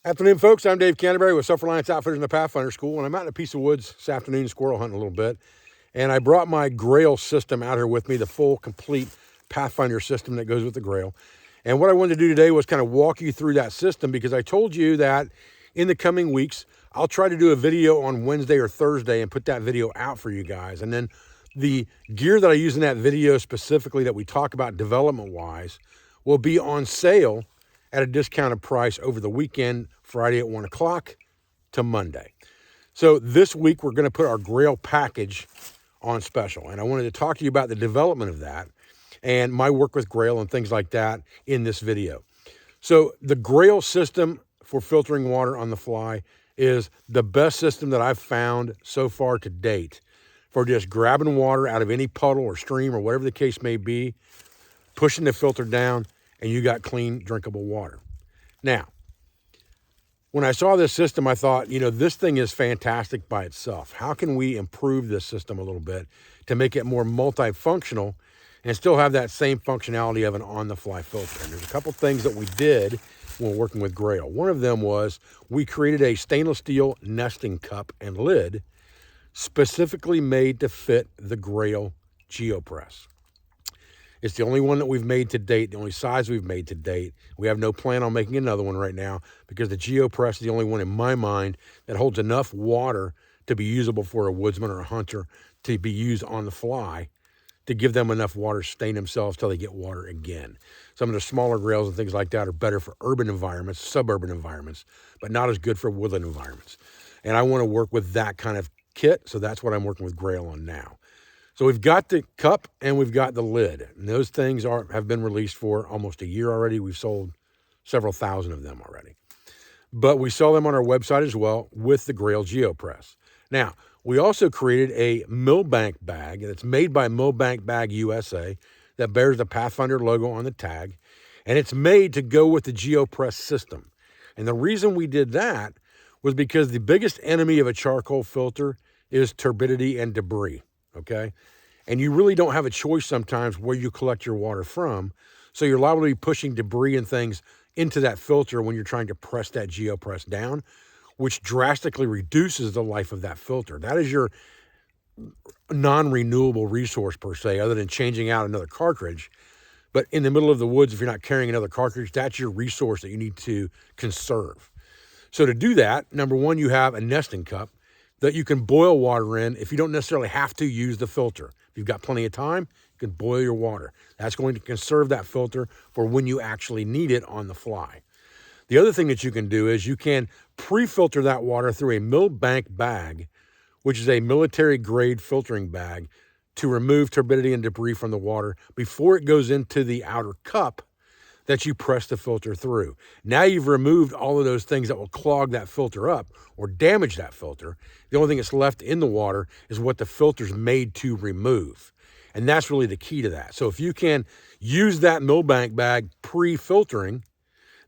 Afternoon, folks. I'm Dave Canterbury with Self-Reliance Outfitters in the Pathfinder School, and I'm out in a piece of woods this afternoon, squirrel hunting a little bit. And I brought my Grayl system out here with me, the full, complete Pathfinder system that goes with the Grayl. And what I wanted to do today was kind of walk you through that system, because I told you that in the coming weeks, I'll try to do a video on Wednesday or Thursday and put that video out for you guys. And then the gear that I use in that video specifically that we talk about development-wise will be on sale at a discounted price over the weekend, Friday at 1 o'clock to Monday. So this week, we're going to put our Grayl package on special. And I wanted to talk to you about the development of that and my work with Grayl and things like that in this video. So the Grayl system for filtering water on the fly is the best system that I've found so far to date for just grabbing water out of any puddle or stream or whatever the case may be, pushing the filter down, and you got clean, drinkable water. Now, when I saw this system, I thought, this thing is fantastic by itself. How can we improve this system a little bit to make it more multifunctional and still have that same functionality of an on-the-fly filter? And there's a couple things that we did when working with Grayl. One of them was we created a stainless steel nesting cup and lid specifically made to fit the Grayl GeoPress. It's the only one that we've made to date, the only size we've made to date. We have no plan on making another one right now because the GeoPress is the only one in my mind that holds enough water to be usable for a woodsman or a hunter to be used on the fly to give them enough water to sustain themselves till they get water again. Some of the smaller Grayls and things like that are better for urban environments, suburban environments, but not as good for woodland environments. And I want to work with that kind of kit, so that's what I'm working with Grayl on now. So we've got the cup and we've got the lid. And those things have been released for almost a year already. We've sold several thousand of them already. But we sell them on our website as well with the Grayl GeoPress. Now, we also created a Milbank bag, and it's made by Milbank Bag USA that bears the Pathfinder logo on the tag. And it's made to go with the GeoPress system. And the reason we did that was because the biggest enemy of a charcoal filter is turbidity and debris. Okay? And you really don't have a choice sometimes where you collect your water from. So you're liable to be pushing debris and things into that filter when you're trying to press that GeoPress down, which drastically reduces the life of that filter. That is your non-renewable resource per se, other than changing out another cartridge. But in the middle of the woods, if you're not carrying another cartridge, that's your resource that you need to conserve. So to do that, number one, you have a nesting cup that you can boil water in if you don't necessarily have to use the filter. If you've got plenty of time, you can boil your water. That's going to conserve that filter for when you actually need it on the fly. The other thing that you can do is you can pre-filter that water through a Milbank bag, which is a military-grade filtering bag, to remove turbidity and debris from the water before it goes into the outer cup that you press the filter through. Now you've removed all of those things that will clog that filter up or damage that filter. The only thing that's left in the water is what the filter's made to remove. And that's really the key to that. So if you can use that Milbank bag pre-filtering,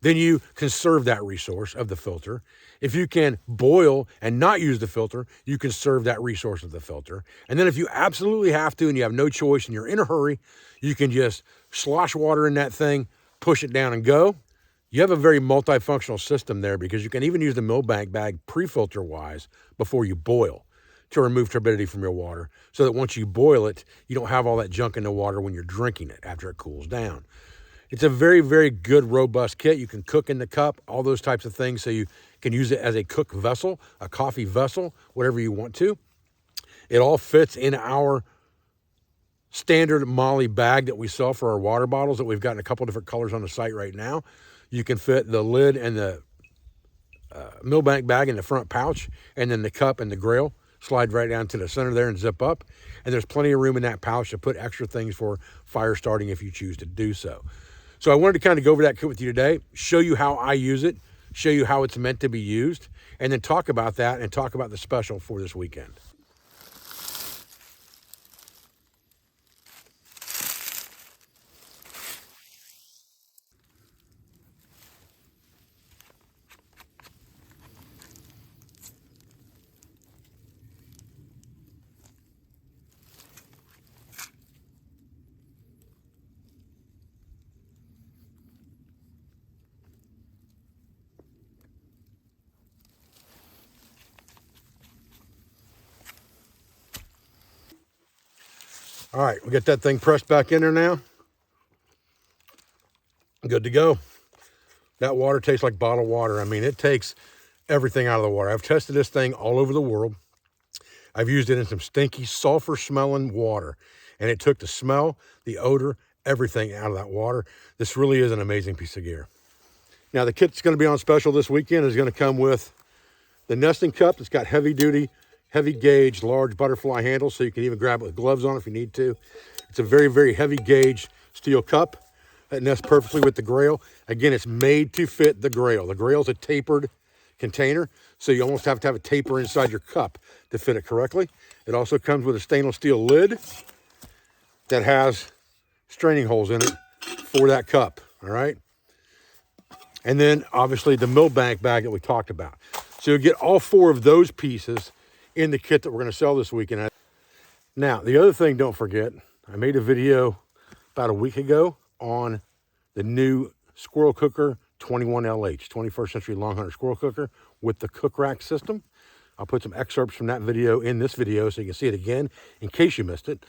then you conserve that resource of the filter. If you can boil and not use the filter, you conserve that resource of the filter. And then if you absolutely have to and you have no choice and you're in a hurry, you can just slosh water in that thing, push it down and go. You have a very multifunctional system there because you can even use the Milbank bag pre-filter wise before you boil to remove turbidity from your water so that once you boil it, you don't have all that junk in the water when you're drinking it after it cools down. It's a very, very good, robust kit. You can cook in the cup, all those types of things, so you can use it as a cook vessel, a coffee vessel, whatever you want to. It all fits in our standard Molly bag that we sell for our water bottles that we've got in a couple different colors on the site right now. You can fit the lid and the Milbank bag in the front pouch, and then the cup and the Grayl slide right down to the center there and zip up. And there's plenty of room in that pouch to put extra things for fire starting if you choose to do so. So I wanted to kind of go over that kit with you today, show you how I use it, show you how it's meant to be used, and then talk about that and talk about the special for this weekend. All right, we got that thing pressed back in there now. Good to go. That water tastes like bottled water. I mean, it takes everything out of the water. I've tested this thing all over the world. I've used it in some stinky, sulfur-smelling water, and it took the smell, the odor, everything out of that water. This really is an amazing piece of gear. Now, the kit that's going to be on special this weekend is going to come with the nesting cup. It's got heavy-duty, heavy gauge, large butterfly handle, so you can even grab it with gloves on if you need to. It's a very, very heavy gauge steel cup that nests perfectly with the Grayl. Again, it's made to fit the Grayl. The Grayl's a tapered container, so you almost have to have a taper inside your cup to fit it correctly. It also comes with a stainless steel lid that has straining holes in it for that cup, all right? And then, obviously, the Milbank bag that we talked about. So you'll get all 4 of those pieces in the kit that we're going to sell this weekend. Now, the other thing, don't forget, I made a video about a week ago on the new Squirrel Cooker 21LH, 21st Century Long Hunter Squirrel Cooker with the cook rack system. I'll put some excerpts from that video in this video so you can see it again in case you missed it.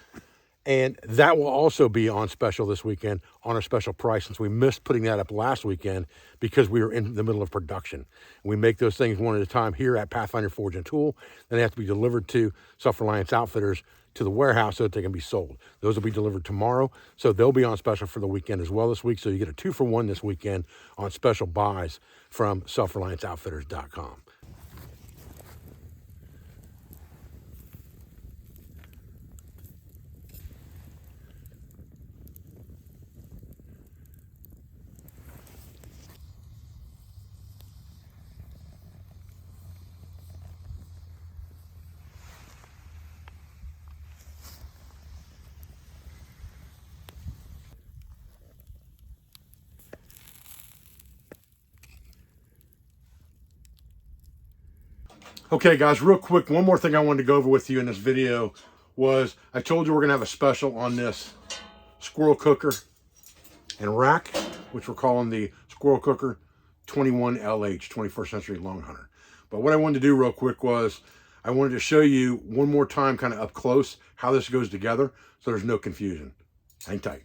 And that will also be on special this weekend on a special price, since we missed putting that up last weekend because we were in the middle of production. We make those things one at a time here at Pathfinder Forge and Tool. Then they have to be delivered to Self-Reliance Outfitters to the warehouse so that they can be sold. Those will be delivered tomorrow, so they'll be on special for the weekend as well this week. So you get a 2-for-1 this weekend on special buys from selfrelianceoutfitters.com. Okay, guys, real quick, one more thing I wanted to go over with you in this video was I told you we're going to have a special on this Squirrel Cooker and rack, which we're calling the Squirrel Cooker 21LH, 21st Century Long Hunter. But what I wanted to do real quick was I wanted to show you one more time kind of up close how this goes together so there's no confusion. Hang tight.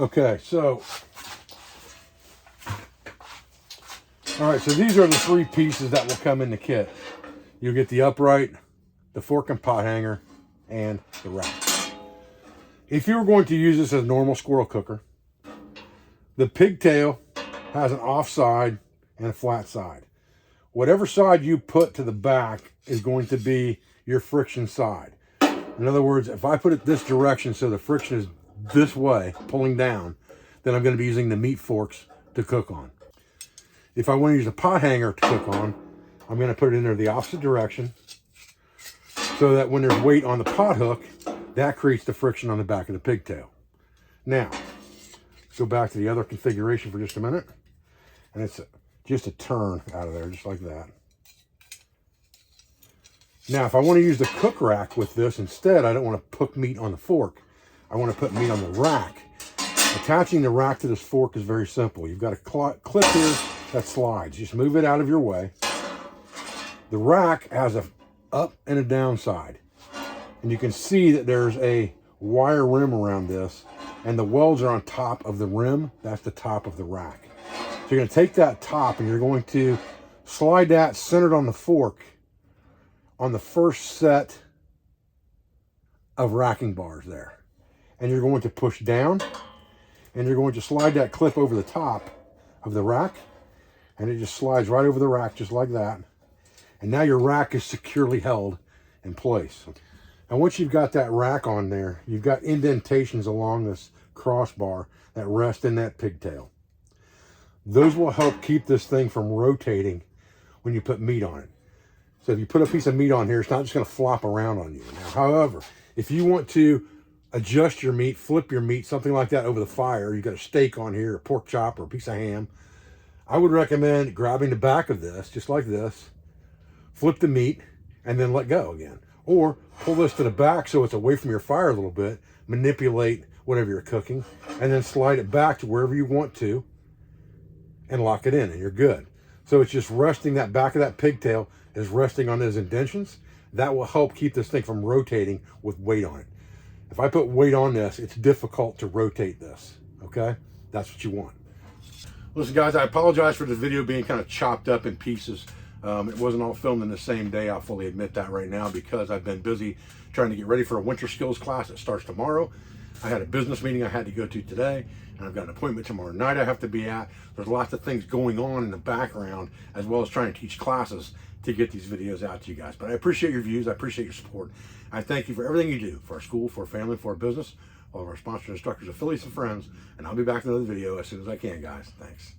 Okay, so... all right, so these are the 3 pieces that will come in the kit. You'll get the upright, the fork and pot hanger, and the rack. If you were going to use this as a normal squirrel cooker, the pigtail has an off side and a flat side. Whatever side you put to the back is going to be your friction side. In other words, if I put it this direction so the friction is this way, pulling down, then I'm going to be using the meat forks to cook on. If I want to use a pot hanger to cook on, I'm going to put it in there the opposite direction so that when there's weight on the pot hook, that creates the friction on the back of the pigtail. Now, let's go back to the other configuration for just a minute. And it's just a turn out of there, just like that. Now, if I want to use the cook rack with this instead, I don't want to put meat on the fork. I want to put meat on the rack. Attaching the rack to this fork is very simple. You've got a clip here that slides. Just move it out of your way. The rack has a up and a down side. And you can see that there's a wire rim around this, and the welds are on top of the rim. That's the top of the rack. So you're going to take that top and you're going to slide that centered on the fork on the first set of racking bars there. And you're going to push down, and you're going to slide that clip over the top of the rack, and it just slides right over the rack just like that. And now your rack is securely held in place. And once you've got that rack on there, you've got indentations along this crossbar that rest in that pigtail. Those will help keep this thing from rotating when you put meat on it. So if you put a piece of meat on here, it's not just going to flop around on you. Now, however, if you want to adjust your meat, flip your meat, something like that over the fire, you've got a steak on here, a pork chop, or a piece of ham, I would recommend grabbing the back of this, just like this, flip the meat, and then let go again. Or pull this to the back so it's away from your fire a little bit, manipulate whatever you're cooking, and then slide it back to wherever you want to, and lock it in, and you're good. So it's just resting, that back of that pigtail is resting on those indentions. That will help keep this thing from rotating with weight on it. If I put weight on this, it's difficult to rotate this, okay? That's what you want. Listen guys, I apologize for the video being kind of chopped up in pieces. It wasn't all filmed in the same day, I'll fully admit that right now, because I've been busy trying to get ready for a winter skills class that starts tomorrow. I had a business meeting I had to go to today, and I've got an appointment tomorrow night I have to be at. There's lots of things going on in the background, as well as trying to teach classes to get these videos out to you guys. But I appreciate your views, I appreciate your support. I thank you for everything you do for our school, for our family, for our business, all of our sponsors, instructors, affiliates, and friends. And I'll be back in another video as soon as I can, guys. Thanks.